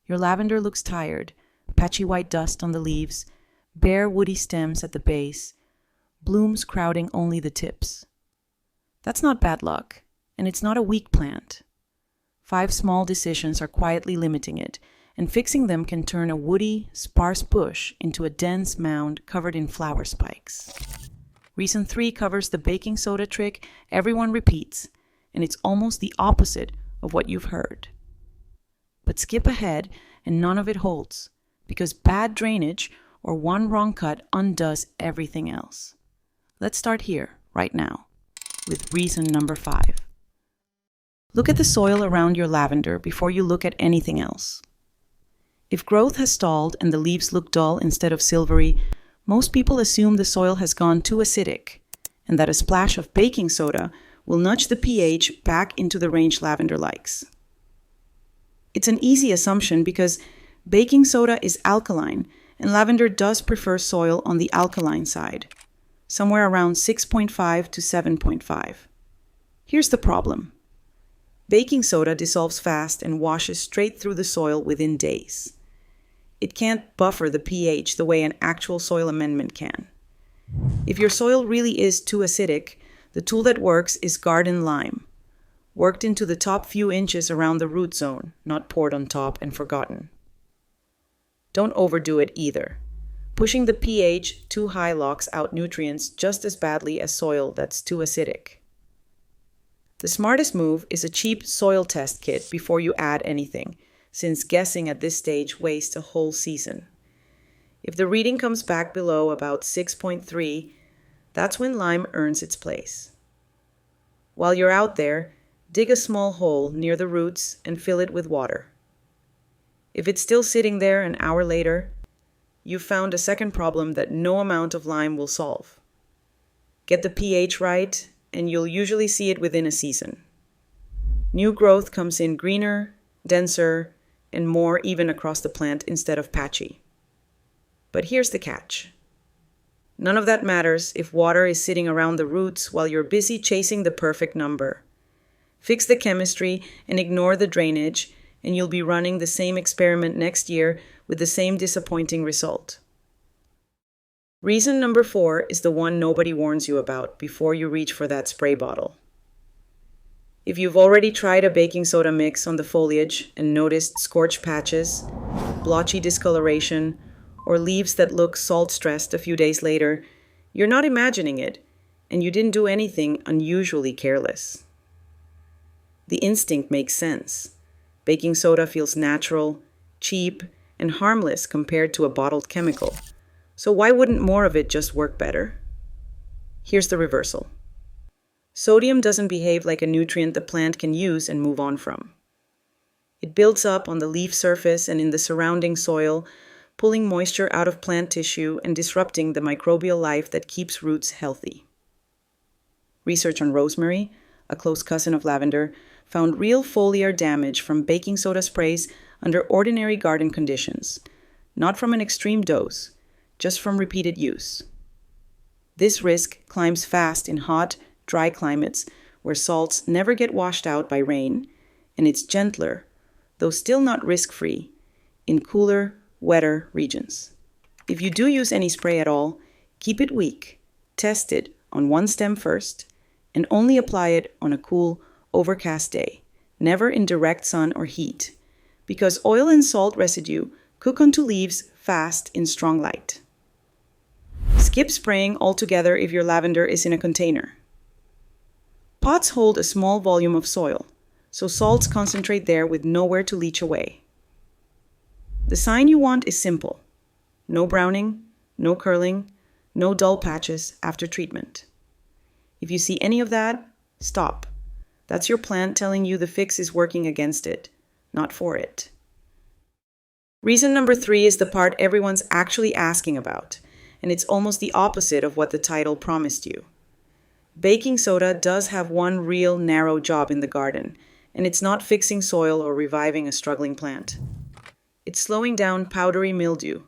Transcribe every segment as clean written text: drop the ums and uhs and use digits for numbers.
Your lavender looks tired, patchy white dust on the leaves, bare woody stems at the base, blooms crowding only the tips. That's not bad luck, and it's not a weak plant. 5 small decisions are quietly limiting it, and fixing them can turn a woody, sparse bush into a dense mound covered in flower spikes. Reason 3 covers the baking soda trick everyone repeats, and it's almost the opposite of what you've heard. But skip ahead, and none of it holds, because bad drainage or one wrong cut undoes everything else. Let's start here, right now, with reason number 5. Look at the soil around your lavender before you look at anything else. If growth has stalled and the leaves look dull instead of silvery, most people assume the soil has gone too acidic, and that a splash of baking soda will nudge the pH back into the range lavender likes. It's an easy assumption because baking soda is alkaline, and lavender does prefer soil on the alkaline side, somewhere around 6.5 to 7.5. Here's the problem. Baking soda dissolves fast and washes straight through the soil within days. It can't buffer the pH the way an actual soil amendment can. If your soil really is too acidic, the tool that works is garden lime, worked into the top few inches around the root zone, not poured on top and forgotten. Don't overdo it either. Pushing the pH too high locks out nutrients just as badly as soil that's too acidic. The smartest move is a cheap soil test kit before you add anything, since guessing at this stage wastes a whole season. If the reading comes back below about 6.3, that's when lime earns its place. While you're out there, dig a small hole near the roots and fill it with water. If it's still sitting there an hour later, you've found a second problem that no amount of lime will solve. Get the pH right, and you'll usually see it within a season. New growth comes in greener, denser, and more even across the plant instead of patchy. But here's the catch. None of that matters if water is sitting around the roots while you're busy chasing the perfect number. Fix the chemistry and ignore the drainage, and you'll be running the same experiment next year with the same disappointing result. Reason number 4 is the one nobody warns you about before you reach for that spray bottle. If you've already tried a baking soda mix on the foliage and noticed scorched patches, blotchy discoloration, or leaves that look salt-stressed a few days later, you're not imagining it, and you didn't do anything unusually careless. The instinct makes sense. Baking soda feels natural, cheap, and harmless compared to a bottled chemical. So why wouldn't more of it just work better? Here's the reversal. Sodium doesn't behave like a nutrient the plant can use and move on from. It builds up on the leaf surface and in the surrounding soil, pulling moisture out of plant tissue and disrupting the microbial life that keeps roots healthy. Research on rosemary, a close cousin of lavender, found real foliar damage from baking soda sprays under ordinary garden conditions, not from an extreme dose, just from repeated use. This risk climbs fast in hot, dry climates where salts never get washed out by rain, and it's gentler, though still not risk-free, in cooler, wetter regions. If you do use any spray at all, keep it weak, test it on one stem first, and only apply it on a cool, overcast day, never in direct sun or heat, because oil and salt residue cook onto leaves fast in strong light. Skip spraying altogether if your lavender is in a container. Pots hold a small volume of soil, so salts concentrate there with nowhere to leach away. The sign you want is simple. No browning, no curling, no dull patches after treatment. If you see any of that, stop. That's your plant telling you the fix is working against it, not for it. Reason number 3 is the part everyone's actually asking about, and it's almost the opposite of what the title promised you. Baking soda does have one real narrow job in the garden, and it's not fixing soil or reviving a struggling plant. It's slowing down powdery mildew,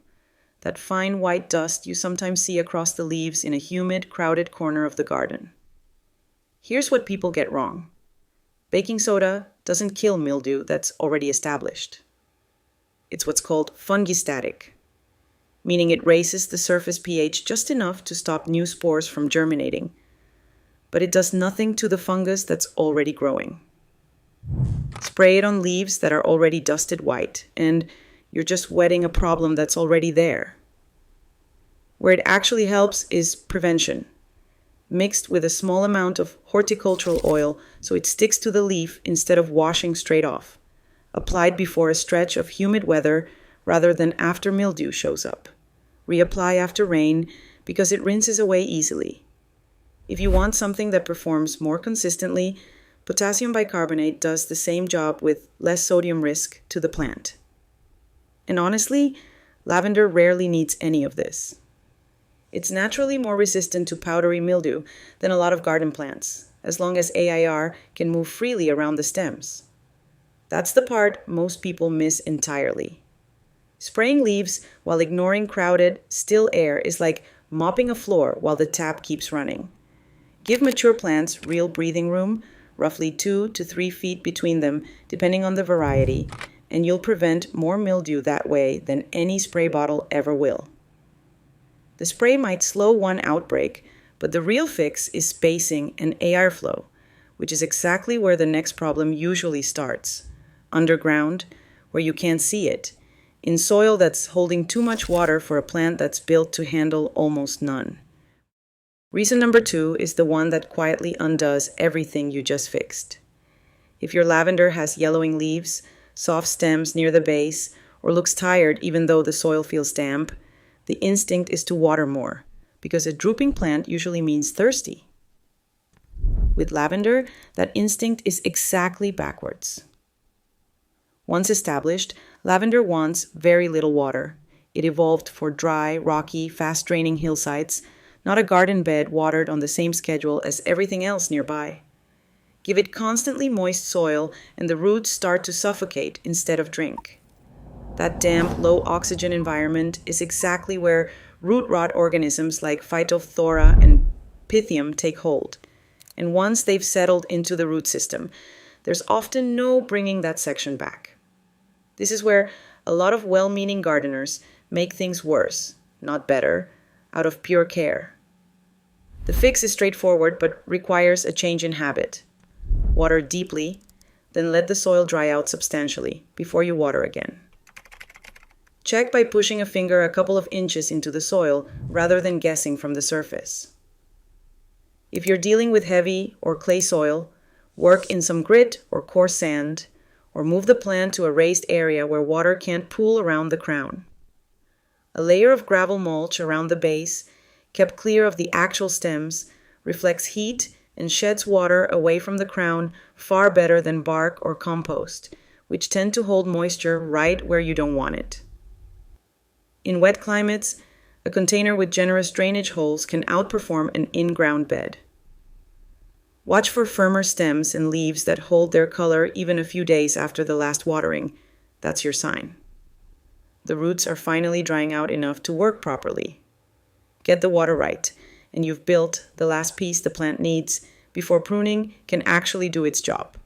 that fine white dust you sometimes see across the leaves in a humid, crowded corner of the garden. Here's what people get wrong. Baking soda doesn't kill mildew that's already established. It's what's called fungistatic, meaning it raises the surface pH just enough to stop new spores from germinating, but it does nothing to the fungus that's already growing. Spray it on leaves that are already dusted white, and you're just wetting a problem that's already there. Where it actually helps is prevention, mixed with a small amount of horticultural oil so it sticks to the leaf instead of washing straight off, applied before a stretch of humid weather rather than after mildew shows up. Reapply after rain because it rinses away easily. If you want something that performs more consistently, potassium bicarbonate does the same job with less sodium risk to the plant. And honestly, lavender rarely needs any of this. It's naturally more resistant to powdery mildew than a lot of garden plants, as long as AIR can move freely around the stems. That's the part most people miss entirely. Spraying leaves while ignoring crowded, still air is like mopping a floor while the tap keeps running. Give mature plants real breathing room, roughly 2 to 3 feet between them, depending on the variety, and you'll prevent more mildew that way than any spray bottle ever will. The spray might slow one outbreak, but the real fix is spacing and air flow, which is exactly where the next problem usually starts. Underground, where you can't see it, in soil that's holding too much water for a plant that's built to handle almost none. Reason number 2 is the one that quietly undoes everything you just fixed. If your lavender has yellowing leaves, soft stems near the base, or looks tired even though the soil feels damp, the instinct is to water more, because a drooping plant usually means thirsty. With lavender, that instinct is exactly backwards. Once established, lavender wants very little water. It evolved for dry, rocky, fast-draining hillsides, not a garden bed watered on the same schedule as everything else nearby. Give it constantly moist soil, and the roots start to suffocate instead of drink. That damp, low-oxygen environment is exactly where root rot organisms like Phytophthora and Pythium take hold. And once they've settled into the root system, there's often no bringing that section back. This is where a lot of well-meaning gardeners make things worse, not better, out of pure care. The fix is straightforward but requires a change in habit. Water deeply, then let the soil dry out substantially before you water again. Check by pushing a finger a couple of inches into the soil rather than guessing from the surface. If you're dealing with heavy or clay soil, work in some grit or coarse sand, or move the plant to a raised area where water can't pool around the crown. A layer of gravel mulch around the base, kept clear of the actual stems, reflects heat and sheds water away from the crown far better than bark or compost, which tend to hold moisture right where you don't want it. In wet climates, a container with generous drainage holes can outperform an in-ground bed. Watch for firmer stems and leaves that hold their color even a few days after the last watering. That's your sign. The roots are finally drying out enough to work properly. Get the water right, and you've built the last piece the plant needs before pruning can actually do its job.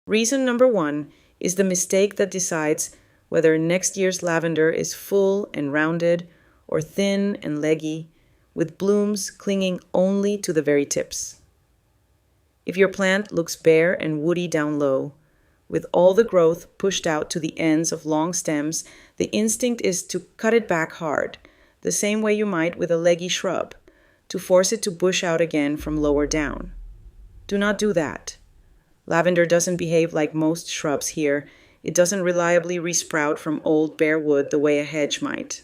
Reason number 1 is the mistake that decides whether next year's lavender is full and rounded or thin and leggy, with blooms clinging only to the very tips. If your plant looks bare and woody down low, with all the growth pushed out to the ends of long stems, the instinct is to cut it back hard, the same way you might with a leggy shrub, to force it to bush out again from lower down. Do not do that. Lavender doesn't behave like most shrubs here. It doesn't reliably resprout from old bare wood the way a hedge might.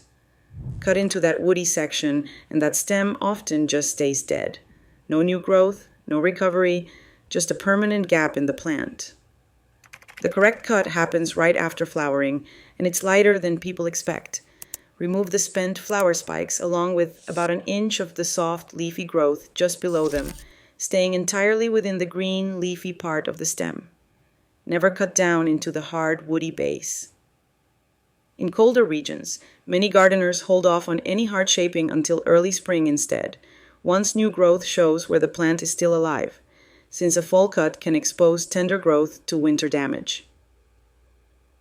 Cut into that woody section, and that stem often just stays dead. No new growth, no recovery, just a permanent gap in the plant. The correct cut happens right after flowering, and it's lighter than people expect. Remove the spent flower spikes along with about an inch of the soft, leafy growth just below them, staying entirely within the green, leafy part of the stem. Never cut down into the hard, woody base. In colder regions, many gardeners hold off on any hard shaping until early spring instead, once new growth shows where the plant is still alive, since a fall cut can expose tender growth to winter damage.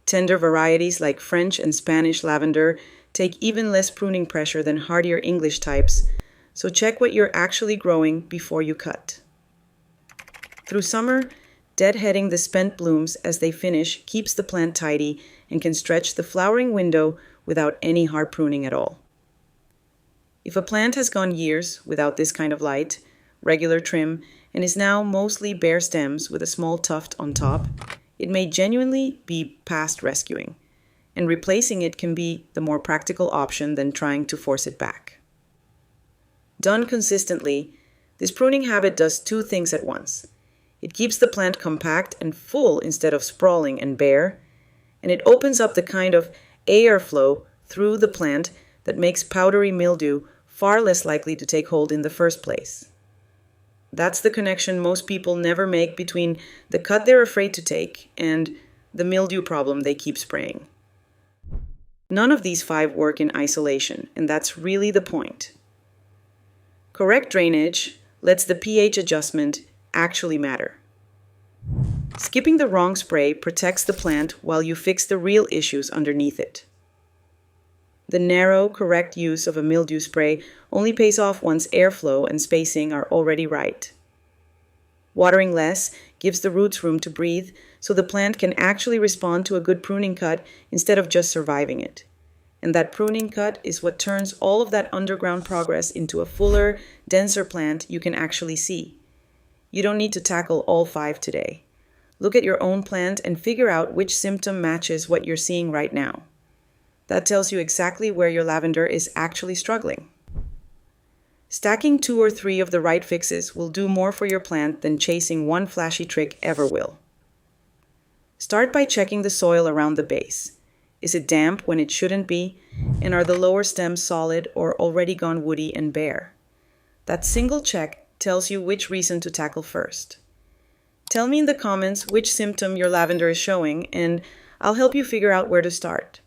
Tender varieties like French and Spanish lavender take even less pruning pressure than hardier English types, so check what you're actually growing before you cut. Through summer, deadheading the spent blooms as they finish keeps the plant tidy and can stretch the flowering window without any hard pruning at all. If a plant has gone years without this kind of light, regular trim, and is now mostly bare stems with a small tuft on top, it may genuinely be past rescuing, and replacing it can be the more practical option than trying to force it back. Done consistently, this pruning habit does two things at once. It keeps the plant compact and full instead of sprawling and bare, and it opens up the kind of airflow through the plant that makes powdery mildew far less likely to take hold in the first place. That's the connection most people never make between the cut they're afraid to take and the mildew problem they keep spraying. None of these 5 work in isolation, and that's really the point. Correct drainage lets the pH adjustment actually matter. Skipping the wrong spray protects the plant while you fix the real issues underneath it. The narrow, correct use of a mildew spray only pays off once airflow and spacing are already right. Watering less gives the roots room to breathe so the plant can actually respond to a good pruning cut instead of just surviving it. And that pruning cut is what turns all of that underground progress into a fuller, denser plant you can actually see. You don't need to tackle all 5 today. Look at your own plant and figure out which symptom matches what you're seeing right now. That tells you exactly where your lavender is actually struggling. Stacking 2 or 3 of the right fixes will do more for your plant than chasing one flashy trick ever will. Start by checking the soil around the base. Is it damp when it shouldn't be? And are the lower stems solid or already gone woody and bare? That single check tells you which reason to tackle first. Tell me in the comments which symptom your lavender is showing, and I'll help you figure out where to start.